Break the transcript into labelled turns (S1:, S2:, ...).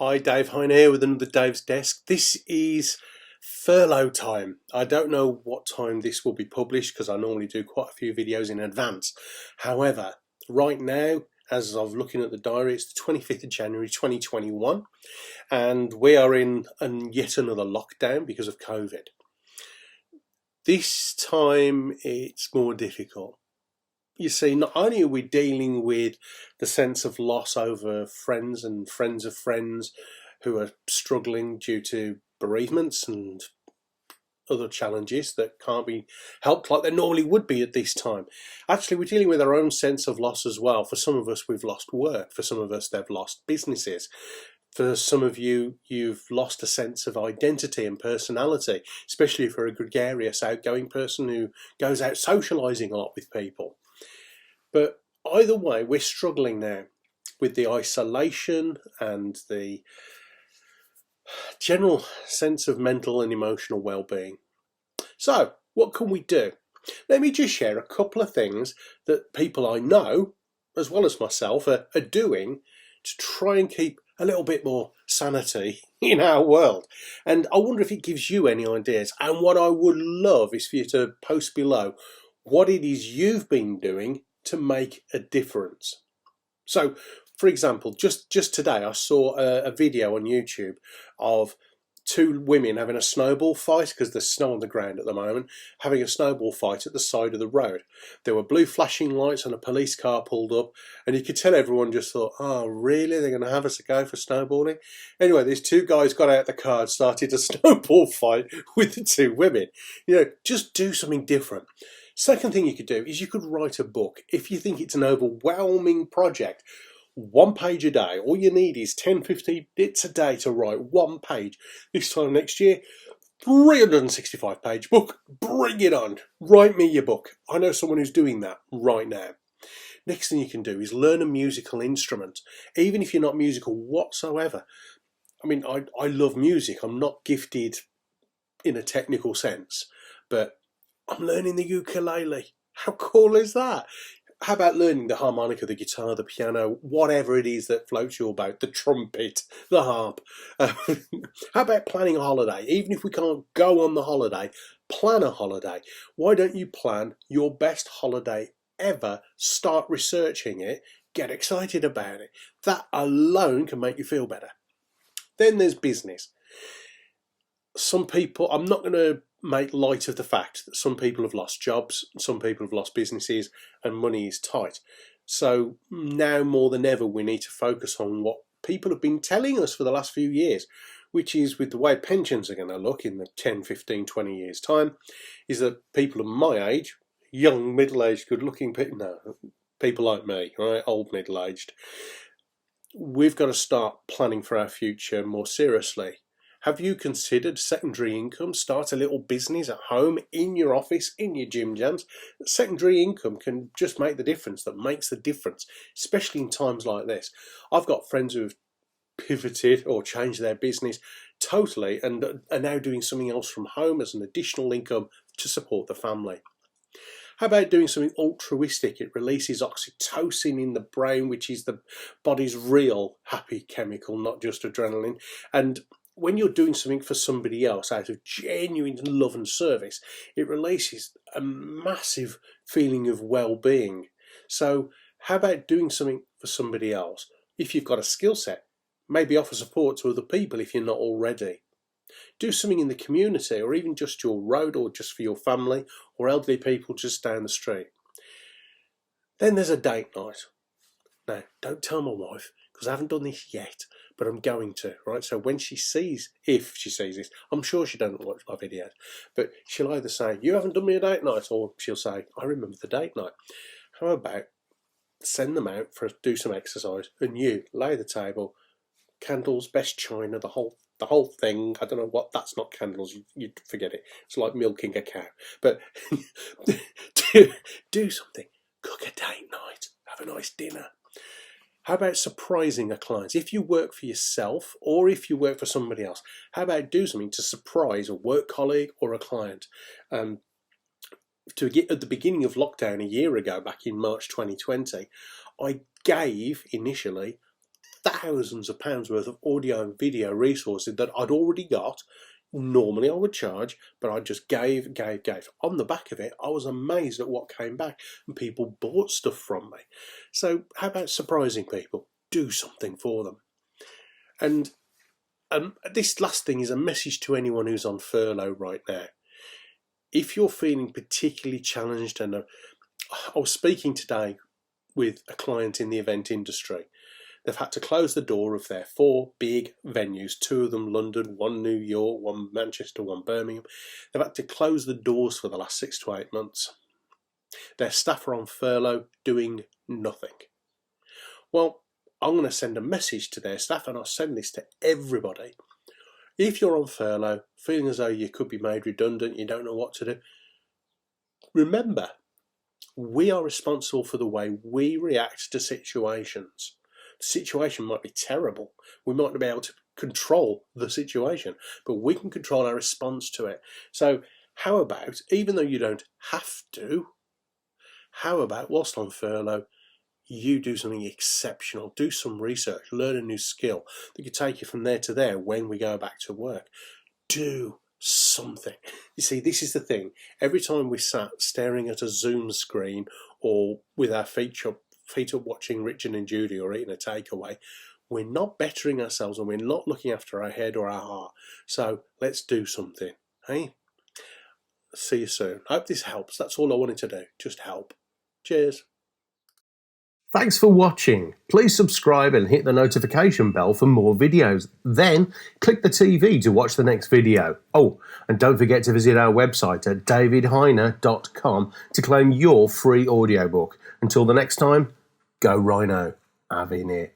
S1: Hi, Dave Hyner here with another Dave's Desk. This is furlough time. I don't know what time this will be published because I normally do quite a few videos in advance. However, right now, as I'm looking at the diary, it's the 25th of January 2021 and we are in yet another lockdown because of COVID. This time it's more difficult. You see, not only are we dealing with the sense of loss over friends and friends of friends who are struggling due to bereavements and other challenges that can't be helped like they normally would be at this time. Actually, we're dealing with our own sense of loss as well. For some of us, we've lost work. For some of us, they've lost businesses. For some of you, you've lost a sense of identity and personality, especially if you're a gregarious, outgoing person who goes out socialising a lot with people. But either way, we're struggling now with the isolation and the general sense of mental and emotional well-being. So, what can we do? Let me just share a couple of things that people I know, as well as myself, are doing to try and keep a little bit more sanity in our world. And I wonder if it gives you any ideas. And what I would love is for you to post below what it is you've been doing to make a difference. So, for example, just today I saw a video on YouTube of two women having a snowball fight because there's snow on the ground at the moment, having a snowball fight at the side of the road. There were blue flashing lights and a police car pulled up, and you could tell everyone just thought, oh really, they're going to have us a go for snowballing? Anyway, these two guys got out the car and started a snowball fight with the two women. You know, just do something different. Second thing you could do is you could write a book. If you think it's an overwhelming project, 1 page a day. All you need is 10-15 bits a day to write 1 page. This time next year, 365 page book. Bring it on. Write me your book. I know someone who's doing that right now. Next thing you can do is learn a musical instrument, even if you're not musical whatsoever. I mean, I love music. I'm not gifted in a technical sense, but I'm learning the ukulele. How cool is that? How about learning the harmonica, the guitar, the piano, whatever it is that floats your boat, the trumpet, the harp. How about planning a holiday? Even if we can't go on the holiday, plan a holiday. Why don't you plan your best holiday ever? Start researching it, get excited about it. That alone can make you feel better. Then there's business. Some people, I'm not going to make light of the fact that some people have lost jobs, some people have lost businesses, and money is tight. So now more than ever, we need to focus on what people have been telling us for the last few years, which is with the way pensions are going to look in the 10, 15, 20 years time, is that people of my age, young, middle-aged, good-looking people, no, people like me, right, old, middle-aged, we've got to start planning for our future more seriously. Have you considered secondary income? Start a little business at home, in your office, in your gym jams. Secondary income can just make the difference, that makes the difference, especially in times like this. I've got friends who have pivoted or changed their business totally and are now doing something else from home as an additional income to support the family. How about doing something altruistic? It releases oxytocin in the brain, which is the body's real happy chemical, not just adrenaline. And when you're doing something for somebody else out of genuine love and service, it releases a massive feeling of well-being. So how about doing something for somebody else? If you've got a skill set, maybe offer support to other people if you're not already. Do something in the community, or even just your road, or just for your family or elderly people just down the street. Then there's a date night. Now, don't tell my wife, because I haven't done this yet, but I'm going to, right? So when she sees, if she sees this, I'm sure she doesn't watch my videos, but she'll either say, you haven't done me a date night, or she'll say, I remember the date night. How about send them out for do some exercise, and you lay the table, candles, best china, the whole thing. I don't know what, that's not candles, you'd forget it. It's like milking a cow. But do something. Cook a date night. Have a nice dinner. How about surprising a client? If you work for yourself or if you work for somebody else, how about do something to surprise a work colleague or a client? To get at the beginning of lockdown a year ago, back in March 2020, I gave initially thousands of pounds worth of audio and video resources that I'd already got. Normally I would charge, but I just gave. On the back of it, I was amazed at what came back, and people bought stuff from me. So how about surprising people? Do something for them. And this last thing is a message to anyone who's on furlough right now. If you're feeling particularly challenged, and I was speaking today with a client in the event industry. They've had to close the door of their 4 big venues, 2 of them London, 1 New York, 1 Manchester, 1 Birmingham. They've had to close the doors for the last 6 to 8 months. Their staff are on furlough doing nothing. Well, I'm going to send a message to their staff, and I'll send this to everybody. If you're on furlough, feeling as though you could be made redundant, you don't know what to do, remember, we are responsible for the way we react to situations. The situation might be terrible. We might not be able to control the situation, but we can control our response to it. So how about, even though you don't have to, how about whilst on furlough, you do something exceptional, do some research, learn a new skill that could take you from there to there when we go back to work. Do something. You see, this is the thing. Every time we sat staring at a Zoom screen or with our feet up watching Richard and Judy or eating a takeaway, we're not bettering ourselves, and we're not looking after our head or our heart. So let's do something. Hey? See you soon. Hope this helps. That's all I wanted to do. Just help. Cheers. Thanks for watching. Please subscribe and hit the notification bell for more videos. Then click the TV to watch the next video. Oh, and don't forget to visit our website at davidhyner.com to claim your free audiobook. Until the next time, go Rhino. Avenir.